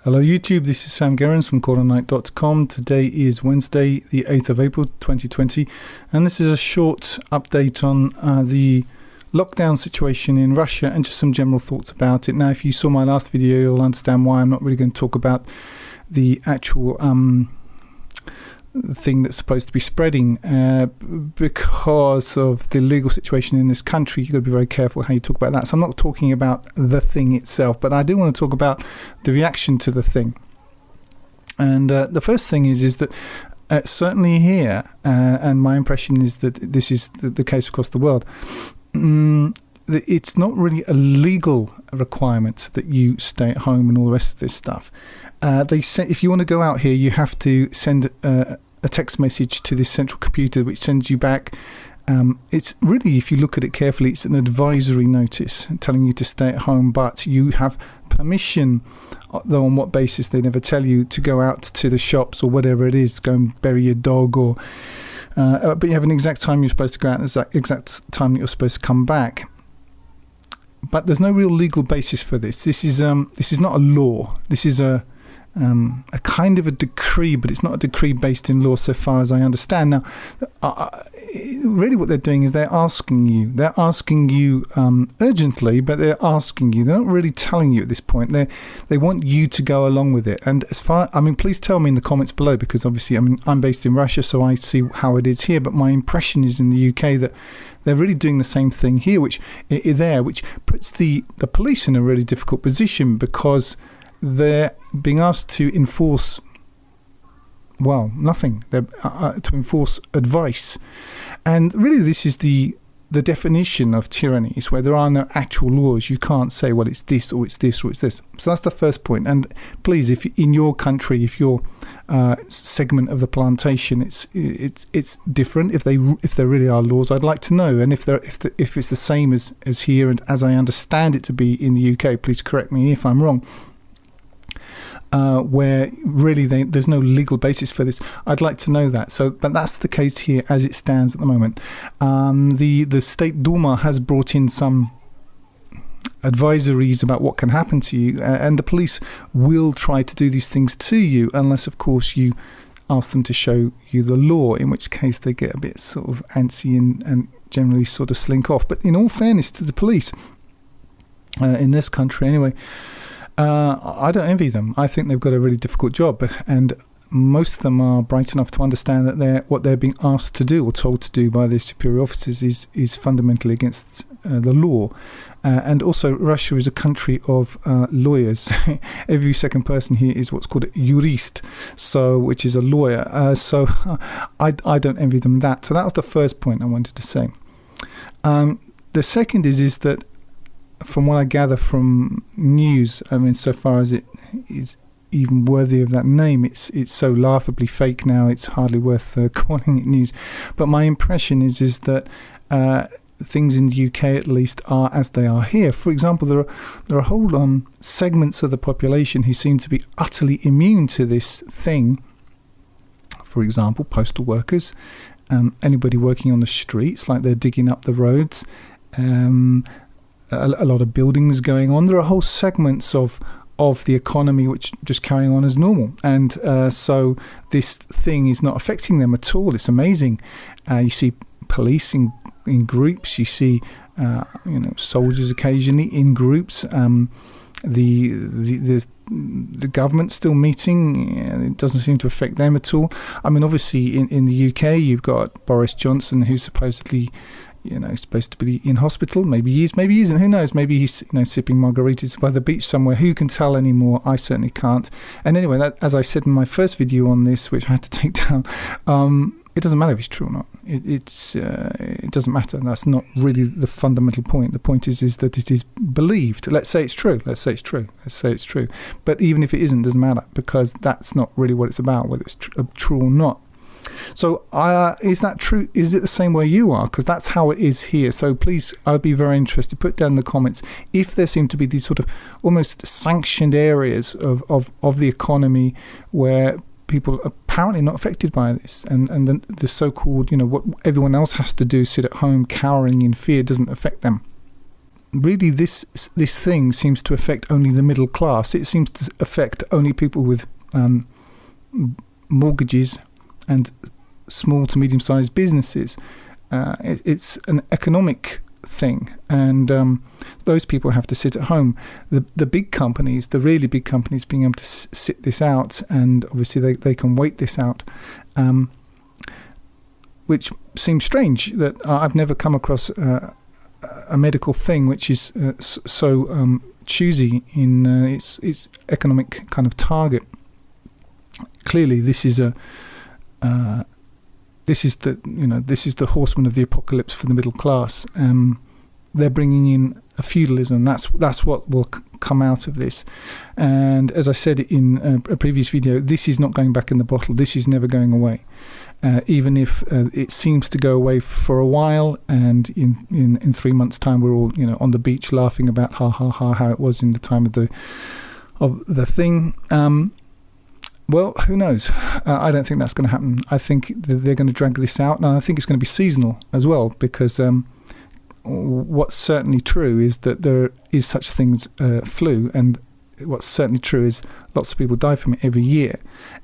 Hello YouTube, this is Sam Gerrans from Qur'an.com. Today is Wednesday, the 8th of April 2020, and this is a short update on the lockdown situation in Russia and just some general thoughts about it. Now, if you saw my last video, you'll understand why I'm not really going to talk about the actual thing that's supposed to be spreading because of the legal situation in this country. You've got to be very careful how you talk about that. So I'm not talking about the thing itself, but I do want to talk about the reaction to the thing. And the first thing is that certainly here, and my impression is that this is the case across the world, it's not really a legal requirement that you stay at home and all the rest of this stuff. They say if you want to go out here, you have to send a text message to this central computer, which sends you back. It's really, if you look at it carefully, it's an advisory notice telling you to stay at home, but you have permission, though on what basis they never tell you, to go out to the shops or whatever it is, go and bury your dog, or but you have an exact time you're supposed to go out and an exact time that you're supposed to come back. But there's no real legal basis for this. This is not a law. This is a kind of a decree, but it's not a decree based in law so far as I understand. Now, really what they're doing is they're asking you urgently, but they're asking you. They're not really telling you at this point. They want you to go along with it. And please tell me in the comments below, because obviously, I'm based in Russia, so I see how it is here, but my impression is in the UK that they're really doing the same thing here, which puts the police in a really difficult position, because they're being asked to enforce, well, nothing. They're to enforce advice. And really this is the definition of tyranny, is where there are no actual laws. You can't say, well, it's this or it's this or it's this. So that's the first point. And please, if in your country, if your segment of the plantation, it's different, if there really are laws, I'd like to know. And if it's the same as here, and as I understand it to be in the UK, please correct me if I'm wrong, where really there's no legal basis for this. I'd like to know that. But that's the case here as it stands at the moment. The State Duma has brought in some advisories about what can happen to you, and the police will try to do these things to you, unless of course you ask them to show you the law, in which case they get a bit sort of antsy and generally sort of slink off. But in all fairness to the police, in this country anyway, I don't envy them. I think they've got a really difficult job, and most of them are bright enough to understand that what they're being asked to do or told to do by their superior officers is fundamentally against the law. And also, Russia is a country of lawyers. Every second person here is what's called a jurist, which is a lawyer. So I don't envy them that. So that was the first point I wanted to say. The second is that, from what I gather from news, so far as it is even worthy of that name, it's so laughably fake now, it's hardly worth calling it news. But my impression is that things in the UK at least are as they are here. For example, there are whole segments of the population who seem to be utterly immune to this thing. For example, postal workers, anybody working on the streets, like they're digging up the roads, a lot of buildings going on. There are whole segments of the economy which just carrying on as normal, and so this thing is not affecting them at all. It's amazing. You see police in groups. You see soldiers occasionally in groups. The government still meeting. It doesn't seem to affect them at all. Obviously in the UK you've got Boris Johnson, who's supposedly supposed to be in hospital. Maybe he is, maybe he isn't. Who knows? Maybe he's sipping margaritas by the beach somewhere. Who can tell anymore? I certainly can't. And anyway, that, as I said in my first video on this, which I had to take down, it doesn't matter if it's true or not. It doesn't matter. That's not really the fundamental point. The point is that it is believed. Let's say it's true. But even if it isn't, it doesn't matter, because that's not really what it's about, whether it's true or not. So is that true? Is it the same way you are? Because that's how it is here. So please, I'd be very interested. Put down in the comments if there seem to be these sort of almost sanctioned areas of the economy where people are apparently not affected by this, and the so-called, what everyone else has to do, sit at home cowering in fear, doesn't affect them. really this thing seems to affect only the middle class. It seems to affect only people with mortgages and small to medium-sized businesses. It's an economic thing, and those people have to sit at home. The big companies, the really big companies, being able to sit this out, and obviously they can wait this out, which seems strange that I've never come across a medical thing which is so choosy in its economic kind of target. Clearly, this is the horseman of the apocalypse for the middle class. They're bringing in a feudalism. That's what will come out of this. And as I said in a previous video, this is not going back in the bottle. This is never going away. Even if it seems to go away for a while, and in 3 months' time we're all on the beach laughing about how it was in the time of the thing. Well, who knows? I don't think that's going to happen. I think they're going to drag this out, and I think it's going to be seasonal as well, because what's certainly true is that there is such things flu, and what's certainly true is lots of people die from it every year.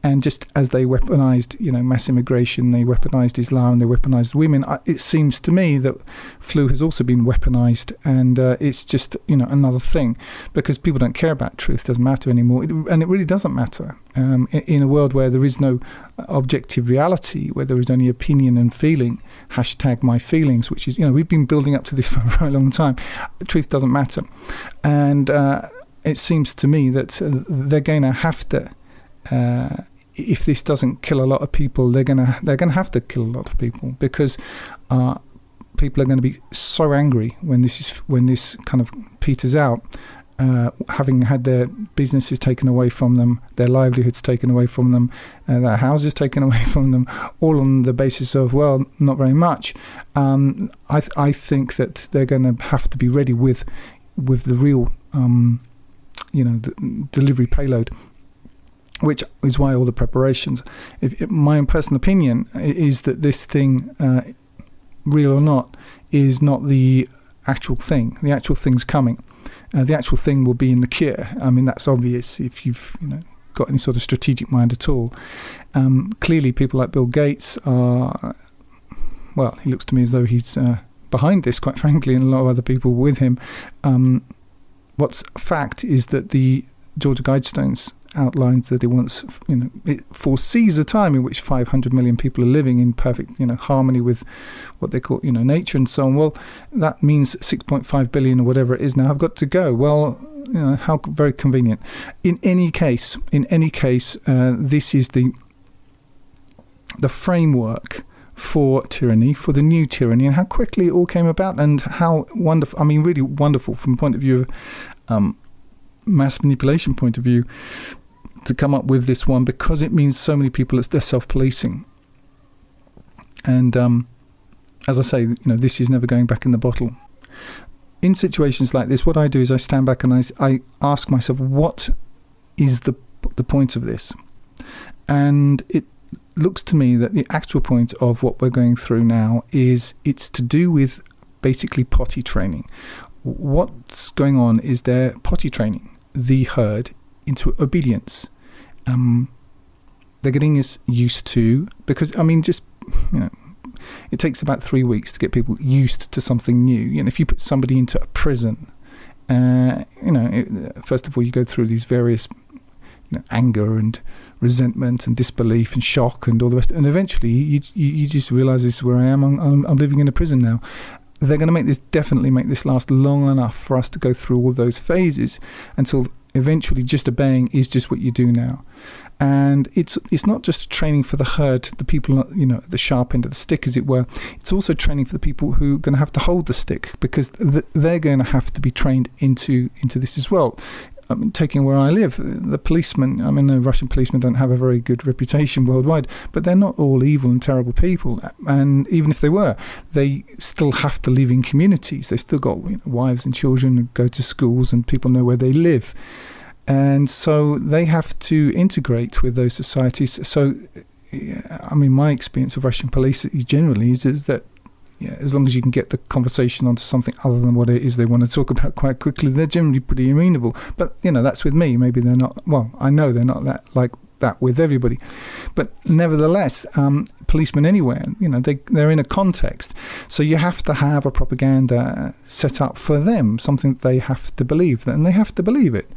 And just as they weaponized mass immigration, they weaponized Islam, they weaponized women, it seems to me that flu has also been weaponized, and it's just another thing, because people don't care about truth. It doesn't matter anymore, and it really doesn't matter in a world where there is no objective reality, where there is only opinion and feeling, #my feelings, which is we've been building up to this for a very long time. Truth doesn't matter. And it seems to me that they're going to have to, if this doesn't kill a lot of people, they're going to have to kill a lot of people, because people are going to be so angry when this kind of peters out, having had their businesses taken away from them, their livelihoods taken away from them, their houses taken away from them, all on the basis of, well, not very much. I think that they're going to have to be ready with the real the delivery payload, which is why all the preparations. My own personal opinion is that this thing, real or not, is not the actual thing. The actual thing's coming. The actual thing will be in the cure. I mean, that's obvious if you've got any sort of strategic mind at all. Clearly, people like Bill Gates are, well, he looks to me as though he's behind this, quite frankly, and a lot of other people with him. What's fact is that the Georgia Guidestones outlines that it wants, it foresees a time in which 500 million people are living in perfect, harmony with what they call, nature and so on. Well, that means 6.5 billion or whatever it is now have got to go. Well, how very convenient. In any case, this is the framework for tyranny, for the new tyranny, and how quickly it all came about, and how wonderful, really wonderful from the point of view of mass manipulation point of view, to come up with this one, because it means so many people, they're self-policing. And as I say, this is never going back in the bottle. In situations like this, what I do is I stand back and I ask myself, what is the point of this? And it looks to me that the actual point of what we're going through now is it's to do with basically potty training. What's going on is they're potty training the herd into obedience. They're getting us used to, because it takes about 3 weeks to get people used to something new. If you put somebody into a prison, first of all you go through these various anger and resentment and disbelief and shock and all the rest, and eventually you just realize, this is where I am. I'm living in a prison now. They're going to definitely make this last long enough for us to go through all those phases until eventually just obeying is just what you do now. And it's not just training for the herd, the people at the sharp end of the stick, as it were. It's also training for the people who are going to have to hold the stick, because they're going to have to be trained into this as well. Taking where I live, the policemen, the Russian policemen don't have a very good reputation worldwide, but they're not all evil and terrible people. And even if they were, they still have to live in communities. They've still got wives and children and go to schools, and people know where they live. And so they have to integrate with those societies. So, my experience of Russian police generally is that as long as you can get the conversation onto something other than what it is they want to talk about quite quickly, they're generally pretty amenable. But that's with me. Maybe they're not. Well, I know they're not that like that with everybody, but nevertheless, policemen anywhere, they're in a context, so you have to have a propaganda set up for them, something that they have to believe, and they have to believe it.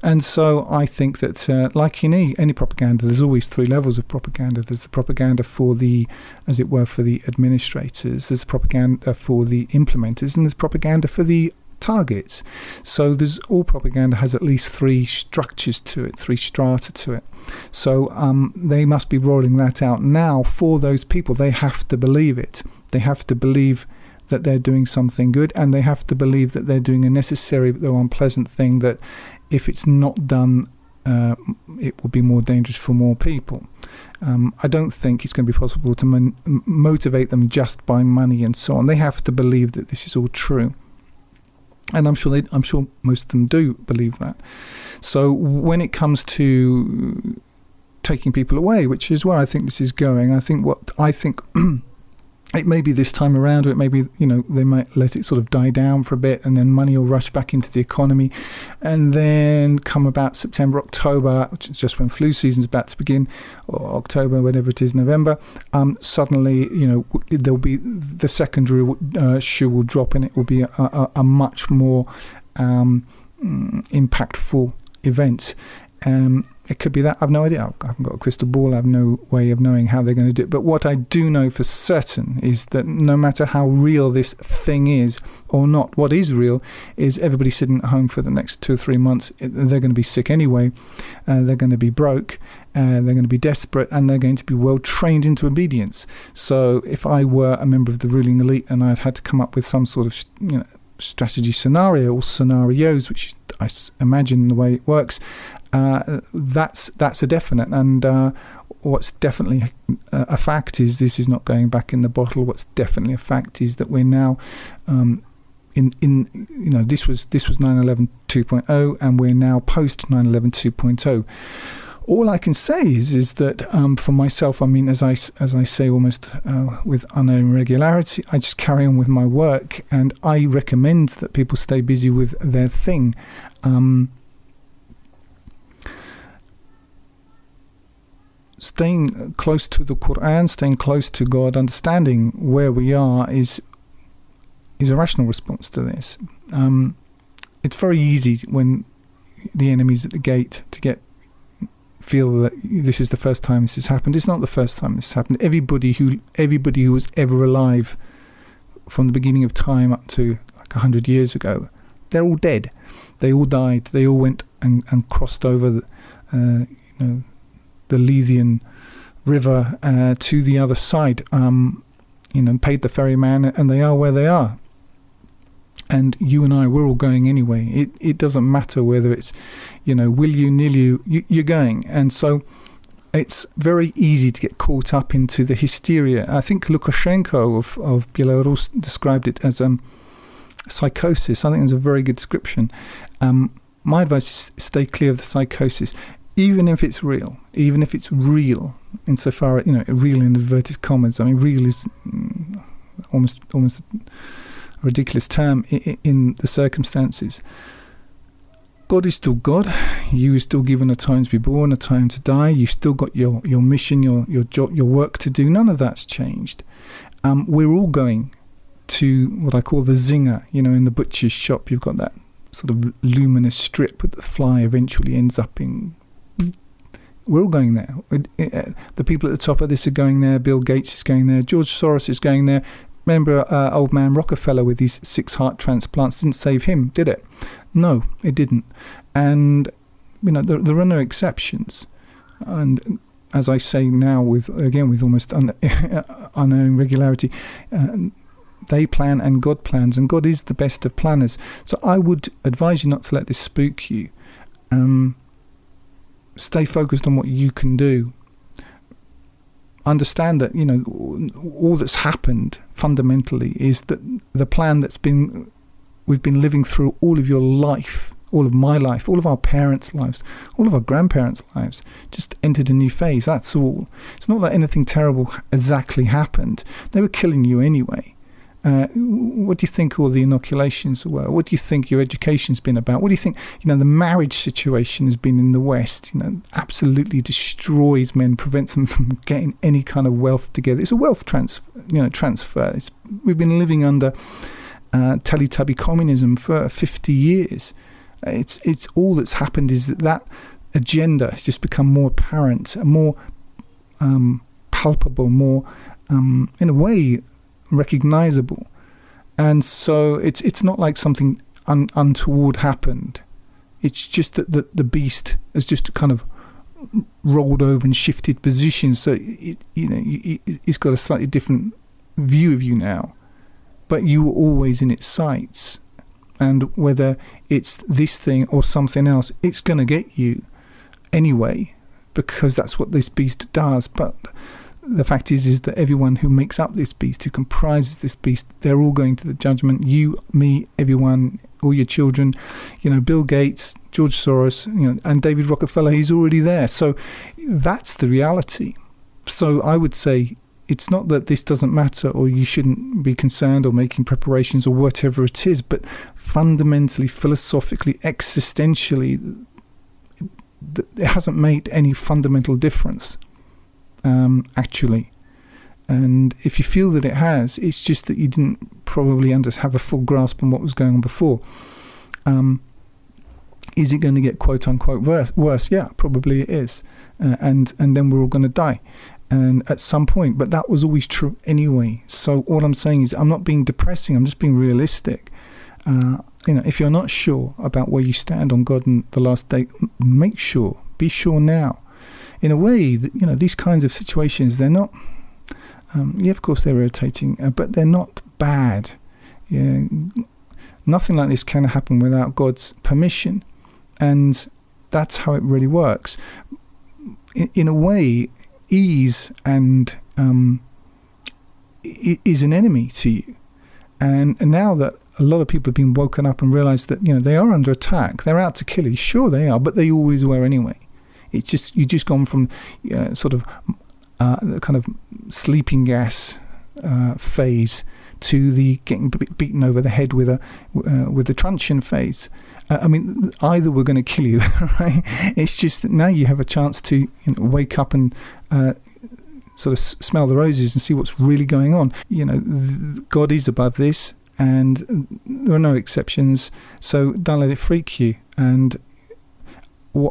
And so I think that like in any propaganda, there's always three levels of propaganda. There's the propaganda for the, as it were, for the administrators, there's propaganda for the implementers, and there's propaganda for the targets. So all propaganda has at least three structures to it, three strata to it. So they must be rolling that out now for those people. They have to believe it. They have to believe that they're doing something good, and they have to believe that they're doing a necessary though unpleasant thing, that if it's not done, it will be more dangerous for more people. I don't think it's going to be possible to motivate them just by money and so on. They have to believe that this is all true. And I'm sure most of them do believe that. So when it comes to taking people away, which is where I think this is going, I think it may be this time around, or it may be, they might let it sort of die down for a bit, and then money will rush back into the economy. And then come about September, October, which is just when flu season's about to begin, or October, whatever it is, November, suddenly, there'll be the secondary shoe will drop, and it will be a much more impactful event. It could be that. I've no idea. I haven't got a crystal ball. I have no way of knowing how they're going to do it. But what I do know for certain is that no matter how real this thing is or not, what is real is everybody sitting at home for the next 2 or 3 months. They're going to be sick anyway. They're going to be broke. They're going to be desperate, and they're going to be well trained into obedience. So if I were a member of the ruling elite and I'd had to come up with some sort of strategy scenario or scenarios, which I imagine the way it works, that's a definite. And what's definitely a fact is this is not going back in the bottle. What's definitely a fact is that we're now this was 9/11 2.0, and we're now post 9/11 2.0. All I can say is that for myself, as I say, almost with unknown regularity, I just carry on with my work, and I recommend that people stay busy with their thing. Staying close to the Qur'an, staying close to God, understanding where we are is a rational response to this. It's very easy when the enemy's at the gate to feel that this is the first time this has happened. It's not the first time this has happened. Everybody who was ever alive from the beginning of time up to like 100 years ago, they're all dead. They all died. They all went and crossed over the Lethean River to the other side, paid the ferryman, and they are where they are. And you and I, we're all going anyway. It doesn't matter whether it's, will you, nil you, you're going. And so it's very easy to get caught up into the hysteria. I think Lukashenko of Belarus described it as psychosis. I think it's a very good description. My advice is stay clear of the psychosis. Even if it's real, insofar as, real in inverted commas. Real is almost a ridiculous term in the circumstances. God is still God. You are still given a time to be born, a time to die. You've still got your mission, your job, your work to do. None of that's changed. We're all going to what I call the zinger. In the butcher's shop, you've got that sort of luminous strip that the fly eventually ends up in. We're all going there. The people at the top of this are going there. Bill Gates is going there. George Soros is going there. Remember old man Rockefeller with his 6 heart transplants? Didn't save him, did it? No, it didn't. And there are no exceptions. And as I say now, with almost unknown regularity, they plan and God plans, and God is the best of planners. So I would advise you not to let this spook you. Stay focused on what you can do. Understand that all that's happened fundamentally is that the plan we've been living through all of your life, all of my life, all of our parents' lives, all of our grandparents' lives, just entered a new phase. That's all. It's not that anything terrible exactly happened. They were killing you anyway. What do you think all the inoculations were? What do you think your education's been about? What do you think, the marriage situation has been in the West? Absolutely destroys men, prevents them from getting any kind of wealth together. It's a wealth transfer. We've been living under Teletubby communism for 50 years. It's all that's happened is that agenda has just become more apparent, more palpable, more in a way recognizable. And so it's not like something untoward happened. It's just that the beast has just kind of rolled over and shifted positions, so it's got a slightly different view of you now, but you were always in its sights. And whether it's this thing or something else, it's going to get you anyway, because that's what this beast does. But the fact is that everyone who makes up this beast, who comprises this beast, they're all going to the judgment. You, me, everyone, all your children, Bill Gates, George Soros, and David Rockefeller, he's already there. So that's the reality. So I would say it's not that this doesn't matter or you shouldn't be concerned or making preparations or whatever it is, but fundamentally, philosophically, existentially, it hasn't made any fundamental difference, actually. And if you feel that it has, it's just that you didn't probably have a full grasp on what was going on before. Is it going to get quote unquote worse? Yeah, probably it is. And then we're all going to die. And at some point, but that was always true anyway. So all I'm saying is I'm not being depressing, I'm just being realistic. If you're not sure about where you stand on God and the last day, be sure now. In a way, these kinds of situations, they're not, of course they're irritating, but they're not bad. Yeah, nothing like this can happen without God's permission. And that's how it really works. In a way, ease and is an enemy to you. And now that a lot of people have been woken up and realised that they are under attack, they're out to kill you. Sure, they are, but they always were anyway. It's just you've just gone from the kind of sleeping gas phase to the getting beaten over the head with the truncheon phase. Either we're going to kill you, right? It's just that now you have a chance to wake up and sort of smell the roses and see what's really going on. God is above this, and there are no exceptions. So don't let it freak you. And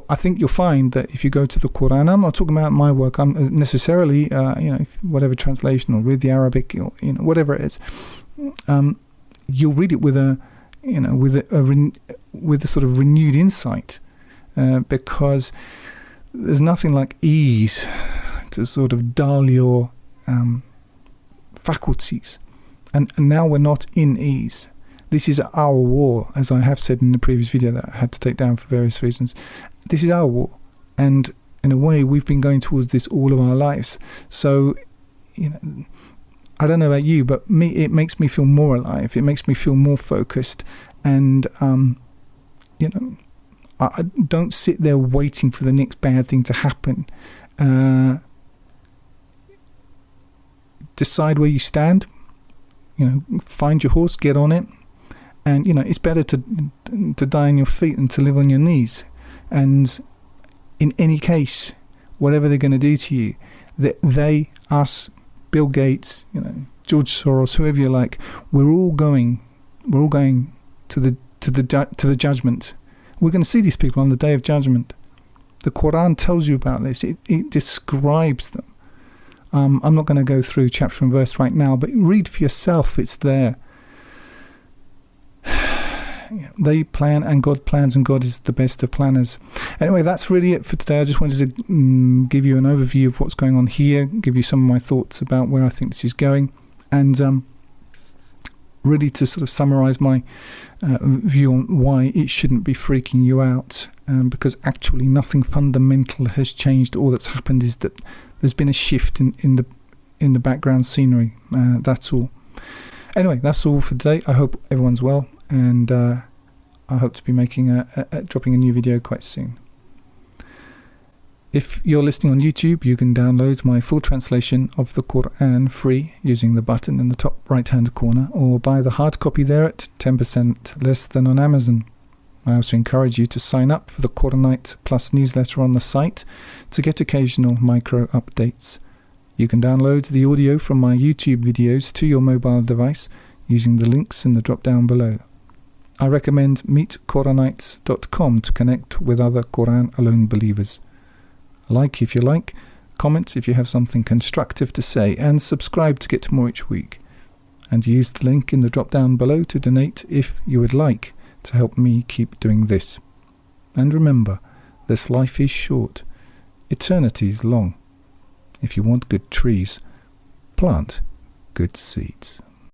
I think you'll find that if you go to the Qur'an, I'm not talking about my work. I'm necessarily, whatever translation or read the Arabic, or whatever it is, you'll read it with a sort of renewed insight, because there's nothing like ease to sort of dull your faculties. And now we're not in ease. This is our war, as I have said in the previous video that I had to take down for various reasons. This is our war. And in a way, we've been going towards this all of our lives. So, I don't know about you, but it makes me feel more alive. It makes me feel more focused. And, I don't sit there waiting for the next bad thing to happen. Decide where you stand. Find your horse, get on it. And, it's better to die on your feet than to live on your knees. And in any case, whatever they're going to do to you, they, us, Bill Gates, George Soros, whoever you like, we're all going to the judgment. We're going to see these people on the day of judgment. The Qur'an tells you about this. It describes them. I'm not going to go through chapter and verse right now, but read for yourself. It's there. They plan and God plans, and God is the best of planners. Anyway, that's really it for today. I just wanted to give you an overview of what's going on here, give you some of my thoughts about where I think this is going, and really to sort of summarize my view on why it shouldn't be freaking you out, because actually nothing fundamental has changed. All that's happened is that there's been a shift in the background scenery. That's all. Anyway, that's all for today. I hope everyone's well, and I hope to be making dropping a new video quite soon. If you're listening on YouTube, you can download my full translation of the Qur'an free using the button in the top right-hand corner, or buy the hard copy there at 10% less than on Amazon. I also encourage you to sign up for the Qur'anite Plus newsletter on the site to get occasional micro updates. You can download the audio from my YouTube videos to your mobile device using the links in the drop-down below. I recommend meetquranites.com to connect with other Qur'an-alone believers. Like if you like, comment if you have something constructive to say, and subscribe to get more each week. And use the link in the drop-down below to donate if you would like to help me keep doing this. And remember, this life is short, eternity is long. If you want good trees, plant good seeds.